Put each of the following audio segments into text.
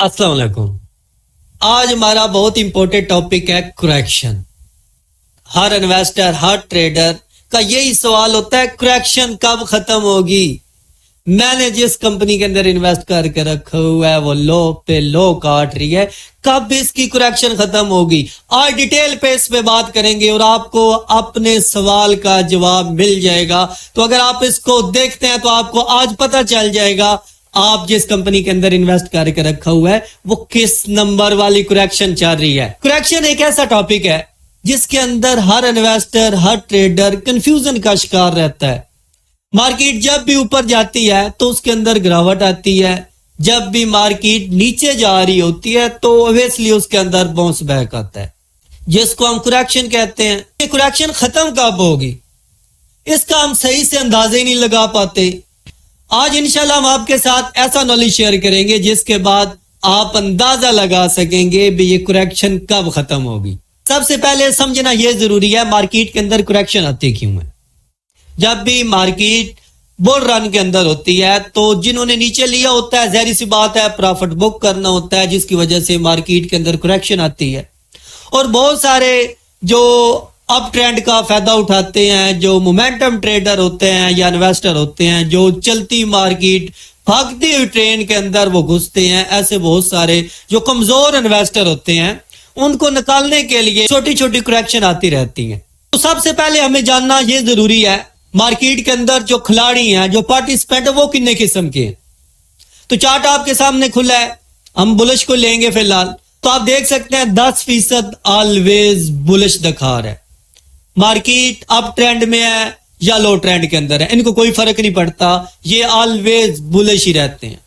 अस्सलाम वालेकुम। आज हमारा बहुत इंपॉर्टेंट टॉपिक है करेक्शन। हर इन्वेस्टर, हर ट्रेडर का यही सवाल होता है, करेक्शन कब खत्म होगी। मैंने जिस कंपनी के अंदर इन्वेस्ट करके रखा हुआ है वो लो पे लो काट रही है, कब इसकी करेक्शन खत्म होगी। आज डिटेल पे इस पे बात करेंगे और आपको अपने सवाल का जवाब मिल जाएगा। तो अगर आप इसको देखते हैं तो आपको आज पता चल जाएगा आप जिस कंपनी के अंदर इन्वेस्ट करके रखा हुआ है वो किस नंबर वाली करेक्शन चल रही है। करेक्शन एक ऐसा टॉपिक है जिसके अंदर हर इन्वेस्टर, हर ट्रेडर कंफ्यूजन का शिकार रहता है। मार्केट जब भी ऊपर जाती है तो उसके अंदर गिरावट आती है, जब भी मार्केट नीचे जा रही होती है तो ऑब्वियसली उसके अंदर बाउंस बैक आता है, जिसको हम करेक्शन कहते हैं। ये करेक्शन खत्म कब होगी इसका हम सही से अंदाजा ही नहीं लगा पाते। आज इंशाल्लाह हम आपके साथ ऐसा नॉलेज शेयर करेंगे जिसके बाद आप अंदाजा लगा सकेंगे भी ये करेक्शन कब खत्म होगी। सबसे पहले समझना यह जरूरी है मार्केट के अंदर करेक्शन आती क्यों है। जब भी मार्केट बुल रन के अंदर होती है तो जिन्होंने नीचे लिया होता है जाहिर सी बात है प्रॉफिट बुक करना होता है, जिसकी वजह से मार्केट के अंदर करेक्शन आती है। और बहुत सारे जो अप ट्रेंड का फायदा उठाते हैं, जो मोमेंटम ट्रेडर होते हैं या इन्वेस्टर होते हैं, जो चलती मार्केट भागती हुई ट्रेन के अंदर वो घुसते हैं, ऐसे बहुत सारे जो कमजोर इन्वेस्टर होते हैं उनको निकालने के लिए छोटी छोटी करेक्शन आती रहती है। तो सबसे पहले हमें जानना यह जरूरी है मार्केट के अंदर जो खिलाड़ी हैं, जो पार्टिसिपेंट है वो कितने किस्म के हैं। तो चार्ट आपके सामने खुला है, हम बुलिश को लेंगे फिलहाल। तो आप देख सकते हैं 10% ऑलवेज बुलिश दिखा रहा है। मार्केट अप ट्रेंड में है या लो ट्रेंड के अंदर है, इनको कोई फर्क नहीं पड़ता, ये ऑलवेज बुलिश ही रहते हैं।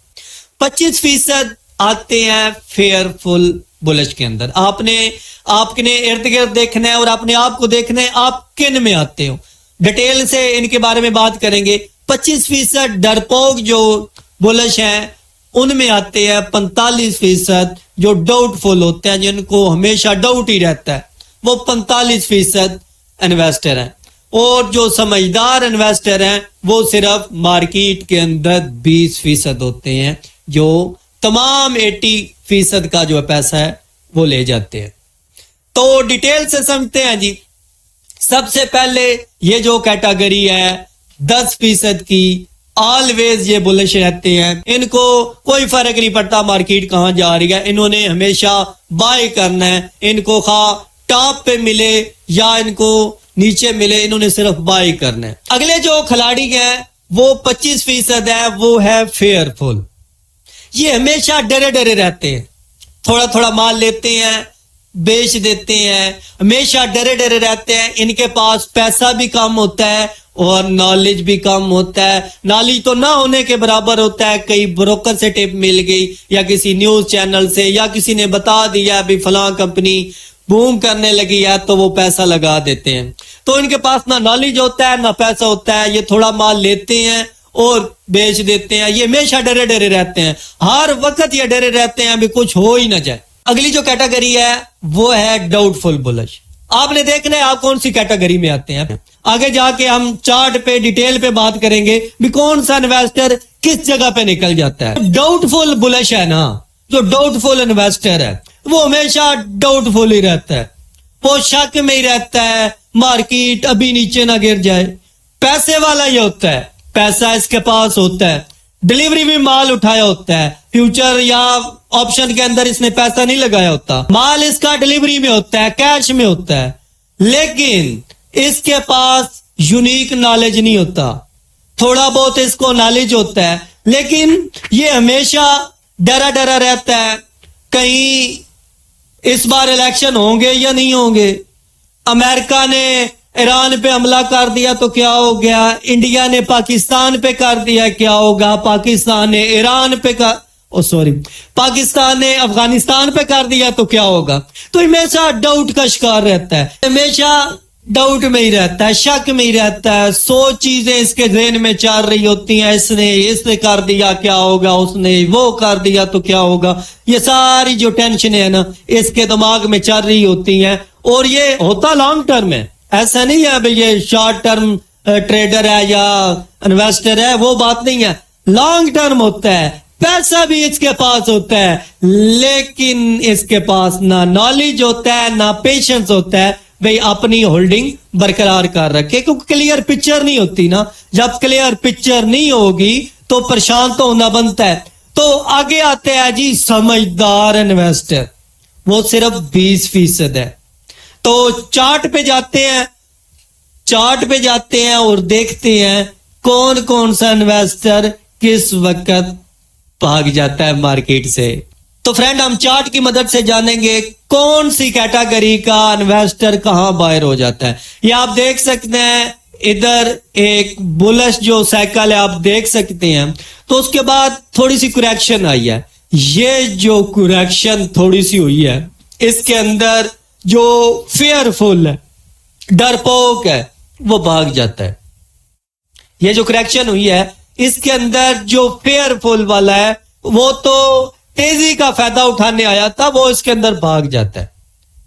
25% आते हैं फेयरफुल बुलिश के अंदर। आपने इर्द गिर्द देखना है और अपने आप को देखना है आप किन में आते हो। डिटेल से इनके बारे में बात करेंगे। 25% डरपोक जो बुलिश हैं उनमें आते हैं। 45% जो डाउटफुल होते हैं, जिनको हमेशा डाउट ही रहता है, वो 45% इन्वेस्टर हैं। और जो समझदार इन्वेस्टर हैं वो सिर्फ मार्केट के अंदर 20% होते हैं, जो तमाम 80% का जो पैसा है वो ले जाते हैं। तो डिटेल से समझते हैं जी। सबसे पहले ये जो कैटेगरी है 10% की, ऑलवेज ये बुलिश रहते हैं, इनको कोई फर्क नहीं पड़ता मार्केट कहां जा रही है, इन्होंने हमेशा बाय करना है। इनको खा टॉप पे मिले या इनको नीचे मिले, इन्होंने सिर्फ बाय करना है। अगले जो खिलाड़ी हैं वो 25% है, वो है फेयरफुल। ये हमेशा डरे डरे रहते हैं, थोड़ा थोड़ा माल लेते हैं बेच देते हैं, हमेशा डरे डरे रहते हैं। इनके पास पैसा भी कम होता है और नॉलेज भी कम होता है। नॉलेज तो ना होने के बराबर होता है, कई ब्रोकर से टिप मिल गई या किसी न्यूज चैनल से या किसी ने बता दिया भी फलां कंपनी बूम करने लगी है तो वो पैसा लगा देते हैं। तो इनके पास ना नॉलेज होता है ना पैसा होता है, ये थोड़ा माल लेते हैं और बेच देते हैं। ये हमेशा डरे डरे रहते हैं, हर वक्त ये डरे रहते हैं अभी कुछ हो ही ना जाए। अगली जो कैटेगरी है वो है डाउटफुल बुलिश। आपने देखना है आप कौन सी कैटेगरी में आते हैं। आगे जाके हम चार्ट पे डिटेल पे बात करेंगे भी कौन सा इन्वेस्टर किस जगह पे निकल जाता है। डाउटफुल बुलिश है ना, जो डाउटफुल इन्वेस्टर है वो हमेशा डाउटफुल ही रहता है, वो शक में ही रहता है मार्केट अभी नीचे ना गिर जाए। पैसे वाला ये होता है, पैसा इसके पास होता है, डिलीवरी में माल उठाया होता है, फ्यूचर या ऑप्शन के अंदर इसने पैसा नहीं लगाया होता, माल इसका डिलीवरी में होता है, कैश में होता है, लेकिन इसके पास यूनिक नॉलेज नहीं होता। थोड़ा बहुत इसको नॉलेज होता है लेकिन ये हमेशा डरा डरा रहता है कहीं इस बार इलेक्शन होंगे या नहीं होंगे। अमेरिका ने ईरान पे हमला कर दिया तो क्या हो गया, इंडिया ने पाकिस्तान पे कर दिया क्या होगा, पाकिस्तान ने ईरान पे पाकिस्तान ने अफगानिस्तान पे कर दिया तो क्या होगा। तो हमेशा डाउट का शिकार रहता है, हमेशा डाउट में ही रहता है, शक में ही रहता है। 100 चीजें इसके ज़हन में चल रही होती हैं, इसने कर दिया क्या होगा, उसने वो कर दिया तो क्या होगा। ये सारी जो टेंशन है ना इसके दिमाग में चल रही होती हैं। और ये होता लॉन्ग टर्म है, ऐसा नहीं है भाई ये शॉर्ट टर्म ट्रेडर है या इन्वेस्टर है, वो बात नहीं है। लॉन्ग टर्म होता है, पैसा भी इसके पास होता है, लेकिन इसके पास ना नॉलेज होता है ना पेशेंस होता है भाई अपनी होल्डिंग बरकरार कर रखे, क्योंकि क्लियर पिक्चर नहीं होती ना। जब क्लियर पिक्चर नहीं होगी तो परेशान तो होना बनता है। तो आगे आते हैं जी समझदार इन्वेस्टर, वो सिर्फ 20% है। तो चार्ट पे जाते हैं और देखते हैं कौन कौन सा इन्वेस्टर किस वक्त भाग जाता है मार्केट से। तो फ्रेंड, हम चार्ट की मदद से जानेंगे कौन सी कैटेगरी का इन्वेस्टर कहां बाहर हो जाता है। ये आप देख सकते हैं, इधर एक बुलिश जो साइकिल है आप देख सकते हैं। तो उसके बाद थोड़ी सी करेक्शन आई है। ये जो करेक्शन थोड़ी सी हुई है, इसके अंदर जो फेयरफुल है, डरपोक है, वो भाग जाता है। ये जो करेक्शन हुई है, इसके अंदर जो फेयरफुल वाला है वो तो तेजी का फायदा उठाने आया था, वो इसके अंदर भाग जाता है।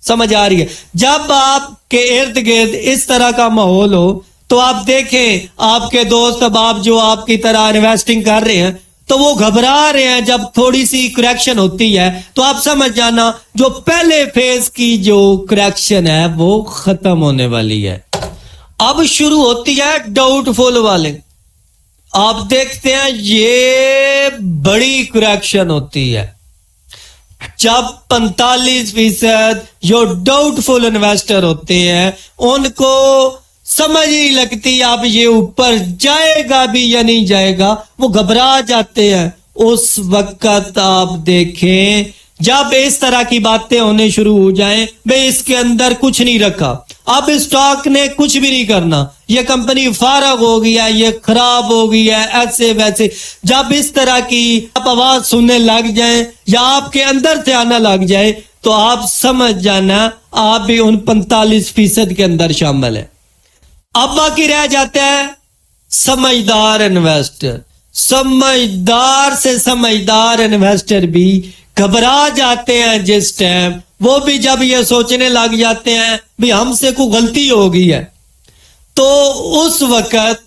समझ आ रही है? जब आपके इर्द गिर्द इस तरह का माहौल हो तो आप देखें आपके दोस्त अब जो आपकी तरह इन्वेस्टिंग कर रहे हैं तो वो घबरा रहे हैं। जब थोड़ी सी करेक्शन होती है तो आप समझ जाना जो पहले फेज की जो करेक्शन है वो खत्म होने वाली है। अब शुरू होती है डाउटफुल वाले। आप देखते हैं ये बड़ी करेक्शन होती है जब 45% जो डाउटफुल इन्वेस्टर होते हैं उनको समझ नहीं लगती अब ये ऊपर जाएगा भी या नहीं जाएगा, वो घबरा जाते हैं। उस वक्त आप देखें जब इस तरह की बातें होने शुरू हो जाएं, भाई इसके अंदर कुछ नहीं रखा, अब स्टॉक ने कुछ भी नहीं करना, ये कंपनी फारग हो गई है, ये खराब हो गई है, ऐसे वैसे, जब इस तरह की आप आवाज सुनने लग जाएं या आपके अंदर से आना लग जाए तो आप समझ जाना आप भी उन 45% के अंदर शामिल है। अब बाकी रह जाता है समझदार इन्वेस्टर। समझदार से समझदार इन्वेस्टर भी घबरा जाते हैं जिस टाइम, वो भी जब ये सोचने लग जाते हैं भी हमसे कोई गलती हो गई है, तो उस वक्त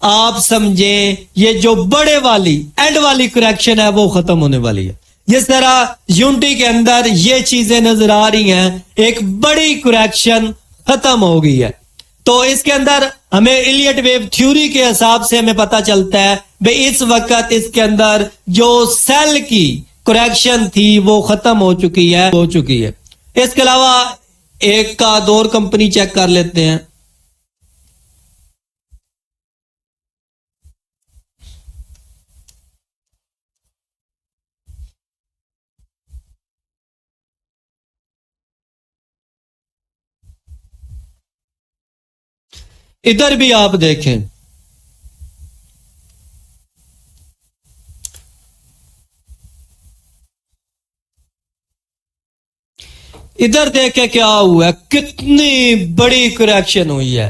आप समझें ये जो बड़े वाली एंड वाली करेक्शन है वो खत्म होने वाली है। जिस तरह यूनिटी के अंदर ये चीजें नजर आ रही हैं, एक बड़ी करेक्शन खत्म हो गई है। तो इसके अंदर हमें इलियट वेव थ्योरी के हिसाब से हमें पता चलता है भाई इस वक्त इसके अंदर जो सेल की करेक्शन थी वो खत्म हो चुकी है। इसके अलावा एक का दो और कंपनी चेक कर लेते हैं। इधर भी आप देखें, इधर देखे क्या हुआ है, कितनी बड़ी करेक्शन हुई है।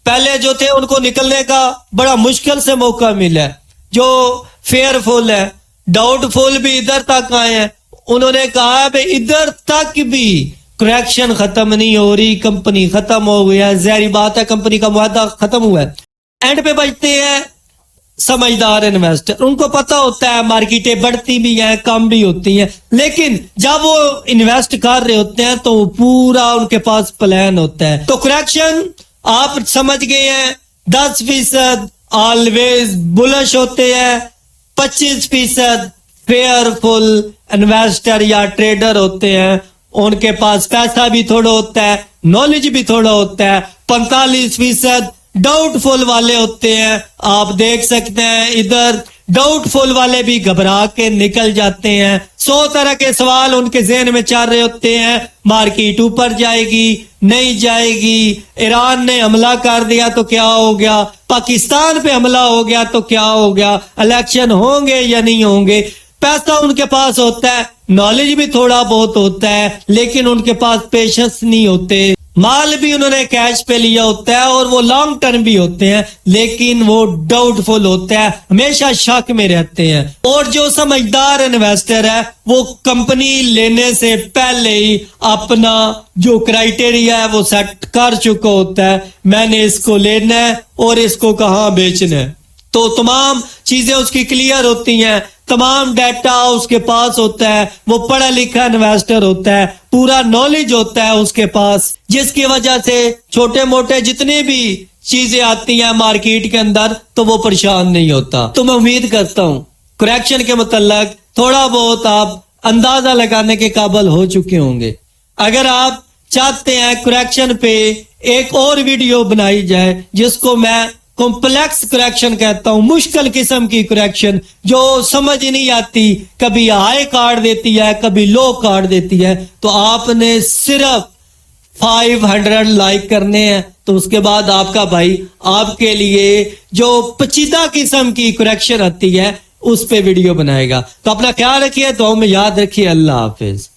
पहले जो थे उनको निकलने का बड़ा मुश्किल से मौका मिला है। जो फेयरफुल है, डाउटफुल भी इधर तक आए हैं, उन्होंने कहा है भाई इधर तक भी करेक्शन खत्म नहीं हो रही, कंपनी खत्म हो गई है। जहरी बात है, कंपनी का मुआहदा खत्म हुआ है। एंड पे बचते हैं समझदार इन्वेस्टर। उनको पता होता है मार्केटें बढ़ती भी हैं, कम भी होती हैं, लेकिन जब वो इन्वेस्ट कर रहे होते हैं तो पूरा उनके पास प्लान होता है। तो करेक्शन आप समझ गए हैं, 10% ऑलवेज बुलिश होते हैं, 25% फेयरफुल इन्वेस्टर या ट्रेडर होते हैं, उनके पास पैसा भी थोड़ा होता है, नॉलेज भी थोड़ा होता है। 45% डाउटफुल वाले होते हैं। आप देख सकते हैं इधर डाउटफुल वाले भी घबरा के निकल जाते हैं। 100 तरह के सवाल उनके ज़हन में चल रहे होते हैं। मार्केट ऊपर जाएगी, नहीं जाएगी, ईरान ने हमला कर दिया तो क्या हो गया, पाकिस्तान पे हमला हो गया तो क्या हो गया, इलेक्शन होंगे या नहीं होंगे। पैसा उनके पास होता है, नॉलेज भी थोड़ा बहुत होता है, लेकिन उनके पास पेशेंस नहीं होते। माल भी उन्होंने कैश पे लिया होता है और वो लॉन्ग टर्म भी होते हैं, लेकिन वो डाउटफुल होते हैं, हमेशा शक में रहते हैं। और जो समझदार इन्वेस्टर है वो कंपनी लेने से पहले ही अपना जो क्राइटेरिया है वो सेट कर चुका होता है, मैंने इसको लेना है और इसको कहाँ बेचना है। تو تمام چیزیں اس کی کلیئر ہوتی ہیں, تمام ڈیٹا اس کے پاس ہوتا ہے, وہ پڑھا لکھا انویسٹر ہوتا ہے, پورا نالج ہوتا ہے اس کے پاس, جس کی وجہ سے چھوٹے موٹے جتنی بھی چیزیں آتی ہیں مارکیٹ کے اندر تو وہ پریشان نہیں ہوتا. تو میں امید کرتا ہوں کریکشن کے متعلق تھوڑا بہت آپ اندازہ لگانے کے قابل ہو چکے ہوں گے. اگر آپ چاہتے ہیں کریکشن پہ ایک اور ویڈیو بنائی جائے جس کو میں کمپلیکس کریکشن کہتا ہوں, مشکل قسم کی کریکشن جو سمجھ نہیں آتی, کبھی ہائی کاٹ دیتی ہے کبھی لو کاٹ دیتی ہے, تو آپ نے صرف 500 لائک کرنے ہیں, تو اس کے بعد آپ کا بھائی آپ کے لیے جو پیچیدہ قسم کی کریکشن آتی ہے اس پہ ویڈیو بنائے گا. تو اپنا خیال رکھیے, دعاؤں میں یاد رکھیے. اللہ حافظ.